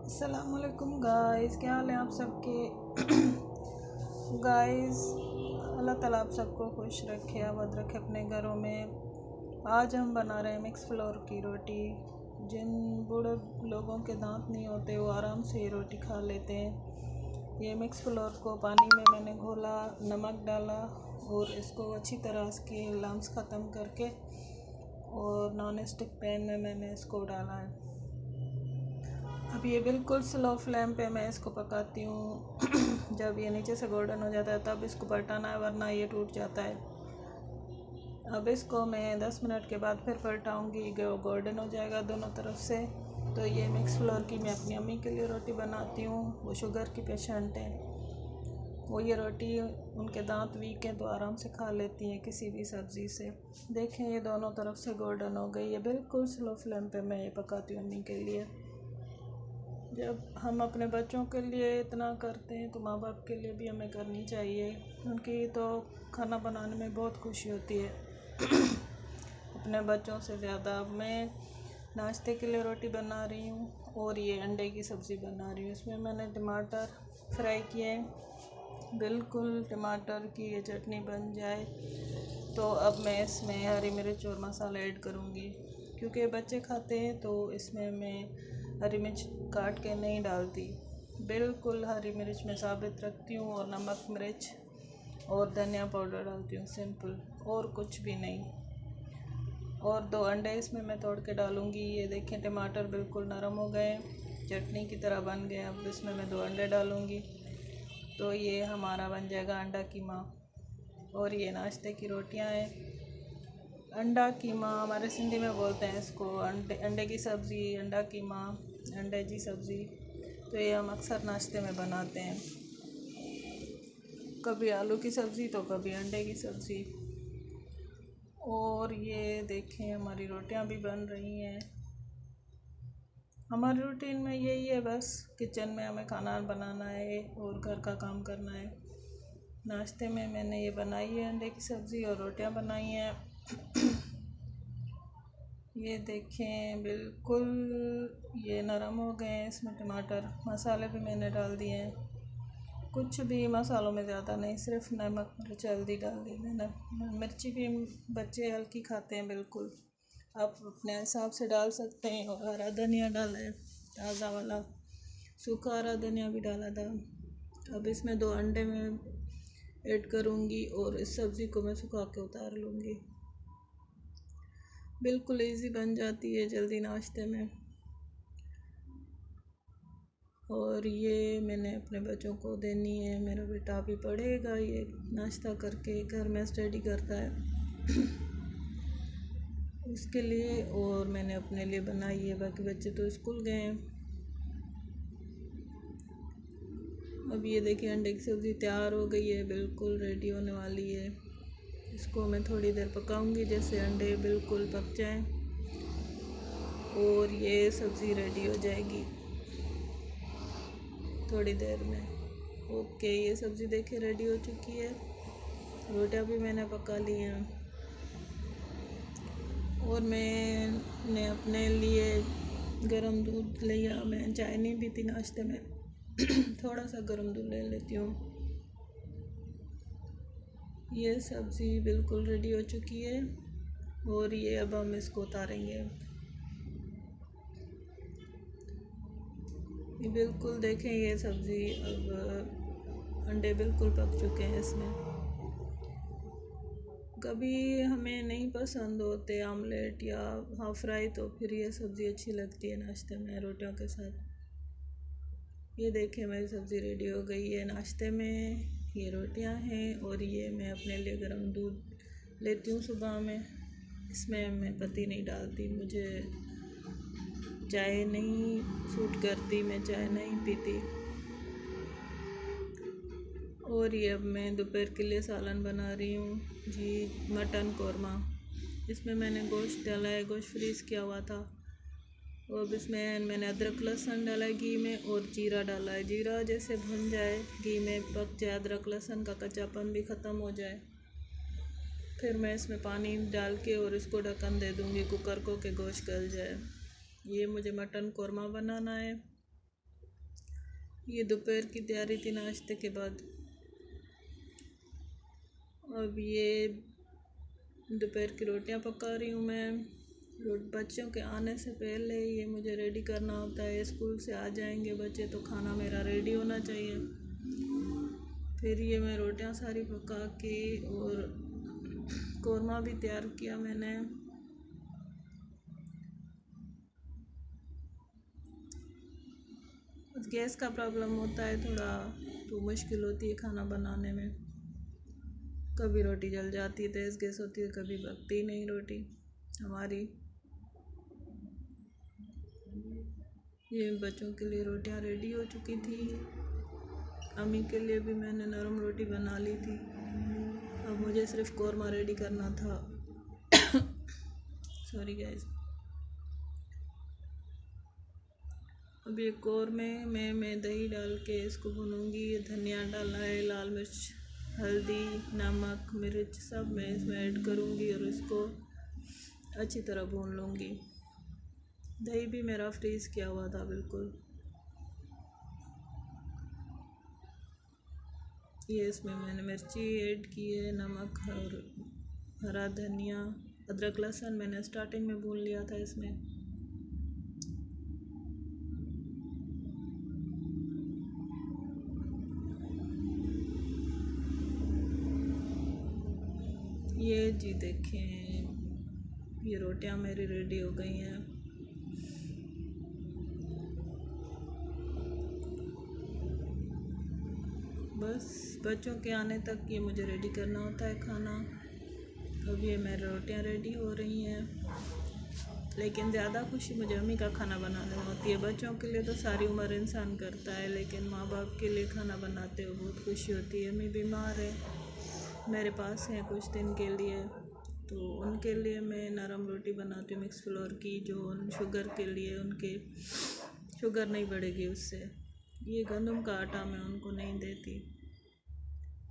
अस्सलामुअलैकुम गाइस, क्या हाल है आप सबके। गाइस, अल्लाह ताला आप सबको खुश रखे, आबाद रखे अपने घरों में। आज हम बना रहे हैं मिक्स फ्लोर की रोटी। जिन बूढ़े लोगों के दांत नहीं होते वो आराम से ये रोटी खा लेते हैं। ये मिक्स फ्लोर को पानी में मैंने घोला, नमक डाला और इसको अच्छी तरह इसकी लम्स ख़त्म करके और नॉन स्टिक पैन में मैंने इसको डाला है। अब ये बिल्कुल स्लो फ्लेम पे मैं इसको पकाती हूँ। जब ये नीचे से गोल्डन हो जाता है तब इसको पलटाना है, वरना ये टूट जाता है। अब इसको मैं 10 मिनट के बाद फिर पलटाऊँगी, गोल्डन हो जाएगा दोनों तरफ से। तो ये मिक्स फ्लोर की मैं अपनी अम्मी के लिए रोटी बनाती हूँ। वो शुगर की पेशेंट हैं, वो ये रोटी उनके दांत वीक हैं तो आराम से खा लेती हैं किसी भी सब्ज़ी से। देखें, ये दोनों तरफ से गोल्डन हो गई। ये बिल्कुल स्लो फ्लेम पे मैं ये पकाती हूँ अम्मी के लिए। जब हम अपने बच्चों के लिए इतना करते हैं तो माँ बाप के लिए भी हमें करनी चाहिए। उनकी तो खाना बनाने में बहुत खुशी होती है। अपने बच्चों से ज़्यादा। मैं नाश्ते के लिए रोटी बना रही हूँ और ये अंडे की सब्ज़ी बना रही हूँ। इसमें मैंने टमाटर फ्राई किए हैं। बिल्कुल टमाटर की ये चटनी बन जाए तो अब मैं इसमें हरी मिर्च और मसाला ऐड करूँगी, क्योंकि बच्चे खाते हैं तो इसमें मैं हरी मिर्च काट के नहीं डालती। बिल्कुल हरी मिर्च मैं साबित रखती हूँ और नमक मिर्च और धनिया पाउडर डालती हूँ, सिंपल, और कुछ भी नहीं। और 2 अंडे इसमें मैं तोड़ के डालूँगी। ये देखें, टमाटर बिल्कुल नरम हो गए, चटनी की तरह बन गए। अब इसमें मैं 2 अंडे डालूँगी तो ये हमारा बन जाएगा अंडा कीमा। और ये नाश्ते की रोटियाँ हैं। अंडा कीमा हमारे सिंधी में बोलते हैं इसको, अंडे की सब्ज़ी, अंडा कीमा, अंडे की सब्ज़ी। तो ये हम अक्सर नाश्ते में बनाते हैं, कभी आलू की सब्ज़ी तो कभी अंडे की सब्ज़ी। और ये देखें, हमारी रोटियां भी बन रही हैं। हमारी रूटीन में यही है, बस किचन में हमें खाना बनाना है और घर का काम करना है। नाश्ते में मैंने ये बनाई है अंडे की सब्ज़ी और रोटियां बनाई हैं। ये देखें, बिल्कुल ये नरम हो गए हैं। इसमें टमाटर, मसाले भी मैंने डाल दिए हैं। कुछ भी मसालों में ज़्यादा नहीं, सिर्फ नमक मिर्च हल्दी डाल दी मैंने। मिर्ची भी बच्चे हल्की खाते हैं, बिल्कुल आप अपने हिसाब से डाल सकते हैं। और हरा धनिया डाला है, ताज़ा वाला, सूखा हरा धनिया भी डाला था। अब इसमें 2 अंडे में ऐड करूँगी और इस सब्ज़ी को मैं सुखा के उतार लूँगी। बिल्कुल इजी बन जाती है जल्दी नाश्ते में। और ये मैंने अपने बच्चों को देनी है। मेरा बेटा भी पढ़ेगा ये नाश्ता करके, घर में स्टडी करता है उसके लिए, और मैंने अपने लिए बनाई है। बाकी बच्चे तो स्कूल गए हैं। अब ये देखिए, अंडे की सब्ज़ी तैयार हो गई है, बिल्कुल रेडी होने वाली है। इसको मैं थोड़ी देर पकाऊंगी, जैसे अंडे बिल्कुल पक जाएं और ये सब्ज़ी रेडी हो जाएगी थोड़ी देर में। ओके, ये सब्ज़ी देखिए रेडी हो चुकी है। रोटियां भी मैंने पका ली हैं। और मैंने अपने लिए गरम दूध लिया। मैं चाय नहीं पीती नाश्ते में। थोड़ा सा गरम दूध ले लेती हूँ। ये सब्ज़ी बिल्कुल रेडी हो चुकी है और ये अब हम इसको उतारेंगे। ये बिल्कुल देखें, ये सब्ज़ी अब अंडे बिल्कुल पक चुके हैं इसमें। कभी हमें नहीं पसंद होते आमलेट या हाफ फ्राई, तो फिर ये सब्ज़ी अच्छी लगती है नाश्ते में रोटियों के साथ। ये देखें, मेरी सब्ज़ी रेडी हो गई है नाश्ते में। ये रोटियां हैं और ये मैं अपने लिए गर्म दूध लेती हूँ सुबह में। इसमें मैं पत्ती नहीं डालती, मुझे चाय नहीं सूट करती, मैं चाय नहीं पीती। और ये अब मैं दोपहर के लिए सालन बना रही हूँ जी, मटन कौरमा। इसमें मैंने गोश्त डाला है, गोश्त फ्रीज़ किया हुआ था। और अब इसमें मैंने अदरक लहसुन डाला है घी में, और जीरा डाला है। जीरा जैसे भुन जाए, घी में पक जाए, अदरक लहसुन का कच्चापन भी ख़त्म हो जाए, फिर मैं इसमें पानी डाल के और इसको ढक्कन दे दूँगी कुकर को कि गोश्त गल जाए। ये मुझे मटन कौरमा बनाना है। ये दोपहर की तैयारी थी नाश्ते के बाद। अब ये दोपहर की रोटियां पका रही हूँ मैं। बच्चों के आने से पहले ये मुझे रेडी करना होता है। स्कूल से आ जाएंगे बच्चे तो खाना मेरा रेडी होना चाहिए। फिर ये मैं रोटियां सारी पका के और कौरमा भी तैयार किया मैंने। गैस का प्रॉब्लम होता है थोड़ा, तो मुश्किल होती है खाना बनाने में। कभी रोटी जल जाती है, तेज़ गैस होती है, कभी पकती नहीं रोटी हमारी। ये बच्चों के लिए रोटियां रेडी हो चुकी थी। अम्मी के लिए भी मैंने नरम रोटी बना ली थी। अब मुझे सिर्फ कौरमा रेडी करना था। Sorry guys. अब ये कौरमे में मैं दही डाल के इसको भूनूंगी। धनिया डालना है, लाल मिर्च, हल्दी, नमक, मिर्च सब मैं इसमें ऐड करूंगी और इसको अच्छी तरह भून लूँगी। दही भी मेरा फ्रीज़ किया हुआ था बिल्कुल। ये इसमें मैंने मिर्ची ऐड की है, नमक और हरा धनिया, अदरक लहसुन मैंने स्टार्टिंग में भून लिया था इसमें। ये जी देखें, ये रोटियां मेरी रेडी हो गई हैं। बस बच्चों के आने तक ये मुझे रेडी करना होता है खाना। अब ये मेरी रोटियां रेडी हो रही हैं, लेकिन ज़्यादा खुशी मुझे अम्मी का खाना बनाने में होती है। बच्चों के लिए तो सारी उम्र इंसान करता है, लेकिन माँ बाप के लिए खाना बनाते हुए बहुत खुशी होती है। अम्मी बीमार है, मेरे पास हैं कुछ दिन के लिए, तो उनके लिए मैं नरम रोटी बनाती हूँ मिक्स फ्लोर की, जो शुगर के लिए, उनके शुगर नहीं बढ़ेगी उससे। ये गंदम का आटा मैं उनको नहीं देती,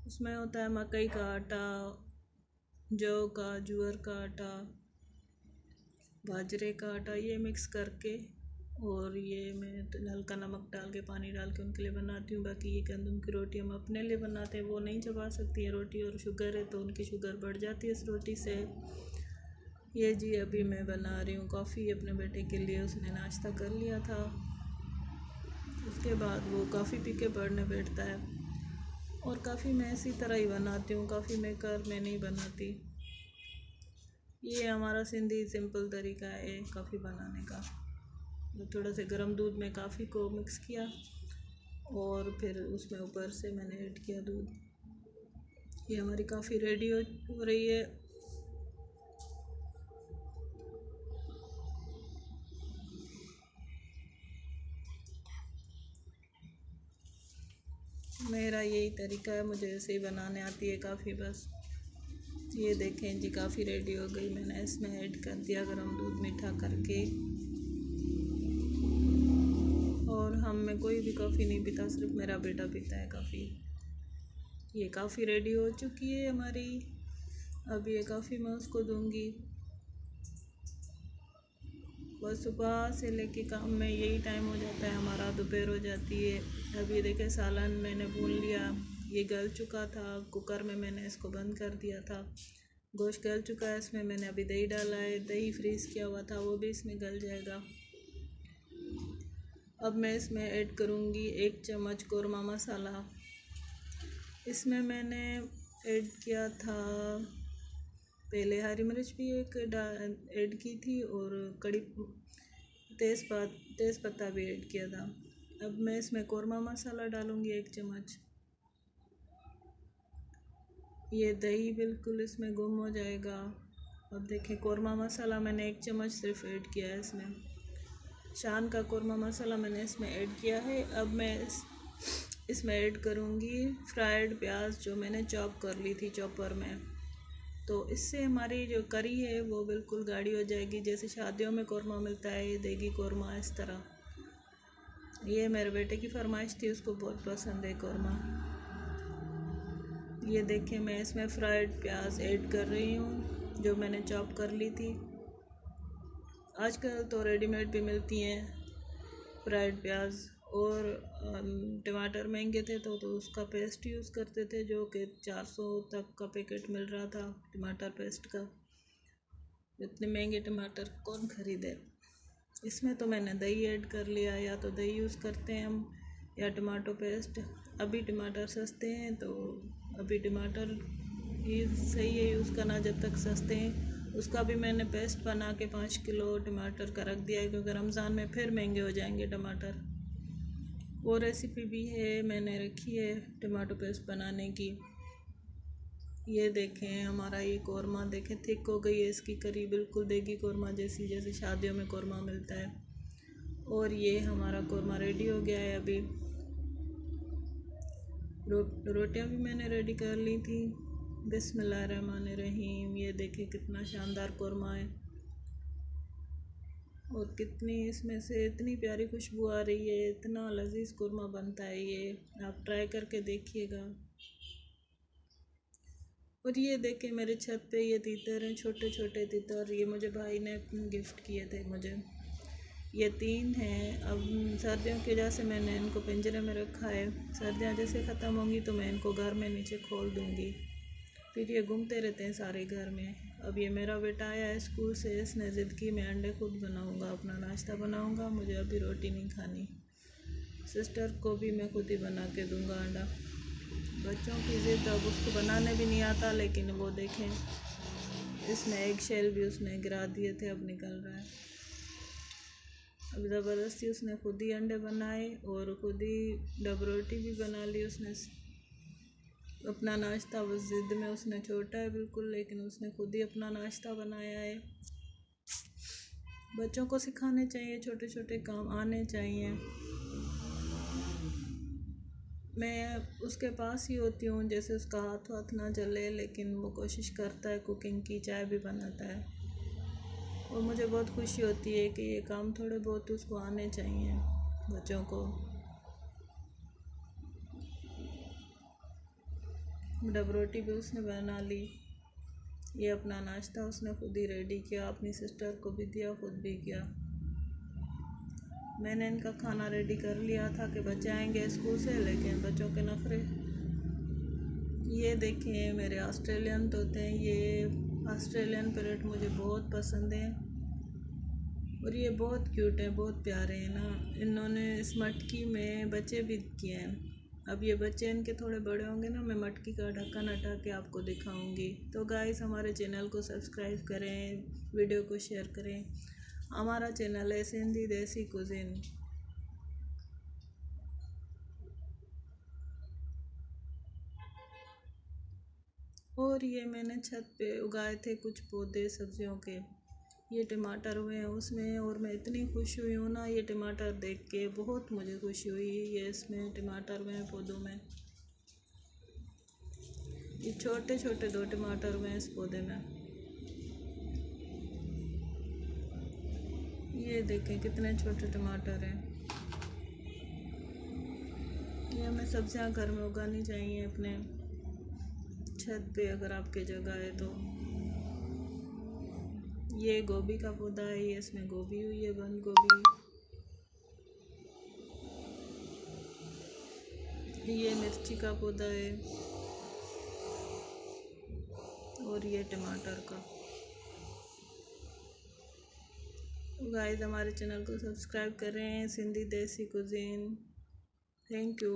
उसमें होता है मकई का आटा, जौ का, ज्वार का आटा, बाजरे का आटा, ये मिक्स करके और ये मैं हल्का नमक डाल के, पानी डाल के उनके लिए बनाती हूँ। बाकी ये गंदम की रोटी हम अपने लिए बनाते हैं, वो नहीं चबा सकती है रोटी, और शुगर है तो उनकी शुगर बढ़ जाती है इस रोटी से। ये जी अभी मैं बना रही हूँ कॉफ़ी अपने बेटे के लिए, उसने नाश्ता कर लिया था। उसके बाद वो कॉफ़ी पी के पढ़ने बैठता है। और कॉफ़ी मैं इसी तरह ही बनाती हूँ, कॉफ़ी मेकर में नहीं बनाती। ये हमारा सिंधी सिंपल तरीका है कॉफ़ी बनाने का। थोड़ा से गर्म दूध में कॉफ़ी को मिक्स किया और फिर उसमें ऊपर से मैंने ऐड किया दूध। ये हमारी कॉफ़ी रेडी हो रही है। मेरा यही तरीका है, मुझे ऐसे ही बनाने आती है कॉफ़ी बस। ये देखें जी कॉफ़ी रेडी हो गई, मैंने इसमें ऐड कर दिया गर्म दूध मीठा करके। और हम में कोई भी कॉफ़ी नहीं पीता, सिर्फ मेरा बेटा पीता है कॉफ़ी। ये कॉफ़ी रेडी हो चुकी है हमारी। अब ये कॉफ़ी मैं उसको दूंगी। बस सुबह से लेके काम में यही टाइम हो जाता है हमारा, दोपहर हो जाती है। अब ये देखें सालन मैंने भून लिया, ये गल चुका था, कुकर में मैंने इसको बंद कर दिया था। गोश्त गल चुका है, इसमें मैंने अभी दही डाला है, दही फ्रीज़ किया हुआ था वो भी इसमें गल जाएगा। अब मैं इसमें ऐड करूँगी 1 चम्मच कौरमा मसाला। इसमें मैंने ऐड किया था पहले हरी मिर्च भी एक ऐड की थी और कड़ी तेज़पत्ता भी ऐड किया था। अब मैं इसमें कौरमा मसाला डालूँगी 1 चम्मच। ये दही बिल्कुल इसमें गुम हो जाएगा। अब देखें कौरमा मसाला मैंने 1 चम्मच सिर्फ ऐड किया है इसमें। शान का कौरमा मसाला मैंने इसमें ऐड किया है। अब मैं इसमें ऐड करूँगी फ्राइड प्याज, जो मैंने चॉप कर ली थी चॉपर में। तो इससे हमारी जो करी है वो बिल्कुल गाढ़ी हो जाएगी, जैसे शादियों में कौरमा मिलता है देगी कौरमा, इस तरह। ये मेरे बेटे की फरमाइश थी, उसको बहुत पसंद है कौरमा। ये देखें मैं इसमें फ्राइड प्याज ऐड कर रही हूँ जो मैंने चॉप कर ली थी। आजकल तो रेडीमेड भी मिलती हैं फ्राइड प्याज, और टमाटर महंगे थे तो उसका पेस्ट यूज़ करते थे, जो कि 400 तक का पैकेट मिल रहा था टमाटर पेस्ट का। इतने महंगे टमाटर कौन ख़रीदे। इसमें तो मैंने दही ऐड कर लिया, या तो दही यूज़ करते हैं हम या टमाटो पेस्ट। अभी टमाटर सस्ते हैं तो अभी टमाटर ही सही है यूज़ करना जब तक सस्ते हैं। उसका भी मैंने पेस्ट बना के 5 किलो टमाटर का रख दिया है, क्योंकि रमज़ान में फिर महंगे हो जाएंगे टमाटर। वो रेसिपी भी है मैंने रखी है टमाटो पेस्ट बनाने की। ये देखें हमारा ये कौरमा देखें, थिक हो गई है इसकी करी, बिल्कुल देगी कौरमा जैसी, जैसे शादियों में कौरमा मिलता है। और ये हमारा कौरमा रेडी हो गया है। अभी रोटियां भी मैंने रेडी कर ली थी। बिस्मिल्लाहिर्रहमानिर्रहीम। ये देखें कितना शानदार कौरमा है, और कितनी इसमें से इतनी प्यारी खुशबू आ रही है। इतना लजीज कौरमा बनता है ये, आप ट्राई करके देखिएगा। और ये देखें मेरे छत पे ये तीतर हैं, छोटे छोटे तीतर। ये मुझे भाई ने गिफ्ट किए थे मुझे। ये 3 हैं। अब सर्दियों की वजह से मैंने इनको पिंजरे में रखा है। सर्दियाँ जैसे ख़त्म होंगी तो मैं इनको घर में नीचे खोल दूँगी, फिर ये घूमते रहते हैं सारे घर में। अब ये मेरा बेटा आया है स्कूल से, इसने ज़िद की मैं अंडे खुद बनाऊँगा, अपना नाश्ता बनाऊँगा, मुझे अभी रोटी नहीं खानी। सिस्टर को भी मैं खुद ही बना के दूँगा अंडा। बच्चों की ज़िद, अब उसको बनाने भी नहीं आता, लेकिन वो देखें इसमें एग शेल भी उसने गिरा दिए थे, अब निकल रहा है। अब ज़बरदस्ती उसने खुद ही अंडे बनाए और खुद ही डब रोटी भी बना ली उसने। अपना नाश्ता बस ज़िद में उसने छोटा है बिल्कुल, लेकिन उसने खुद ही अपना नाश्ता बनाया है। बच्चों को सिखाने चाहिए, छोटे छोटे काम आने चाहिए। मैं उसके पास ही होती हूँ, जैसे उसका हाथ ना जले, लेकिन वो कोशिश करता है कुकिंग की, चाय भी बनाता है। और मुझे बहुत खुशी होती है कि ये काम थोड़े बहुत उसको आने चाहिए बच्चों को। डब रोटी भी उसने बना ली। ये अपना नाश्ता उसने खुद ही रेडी किया, अपनी सिस्टर को भी दिया, खुद भी किया। मैंने इनका खाना रेडी कर लिया था कि बच्चे आएंगे स्कूल से, लेकिन बच्चों के नखरे। ये देखें मेरे ऑस्ट्रेलियन तोते हैं, ये ऑस्ट्रेलियन पैरट मुझे बहुत पसंद है, और ये बहुत क्यूट है, बहुत प्यारे हैं ना। इन्होंने इस मटकी में बच्चे भी किए हैं। अब ये बच्चे इनके थोड़े बड़े होंगे ना, मैं मटकी का ढक्कन हटा के आपको दिखाऊंगी। तो गाइस हमारे चैनल को सब्सक्राइब करें, वीडियो को शेयर करें। हमारा चैनल है सिंधी देसी कुजिन। और ये मैंने छत पे उगाए थे कुछ पौधे सब्जियों के। ये टमाटर हुए हैं उसमें, और मैं इतनी खुश हुई हूँ ना ये टमाटर देख के, बहुत मुझे खुशी हुई। ये इसमें टमाटर हुए हैं पौधों में, ये छोटे छोटे 2 टमाटर हुए हैं इस पौधे में। ये देखें कितने छोटे टमाटर हैं। ये हमें सब्जियां घर में उगानी चाहिए अपने छत पे, अगर आपके जगह है तो। ये गोभी का पौधा है, ये इसमें गोभी हुई है, बंद गोभी। ये मिर्ची का पौधा है, और ये टमाटर का। गाइस हमारे चैनल को सब्सक्राइब करें, सिंधी देसी कुजीन। Thank you.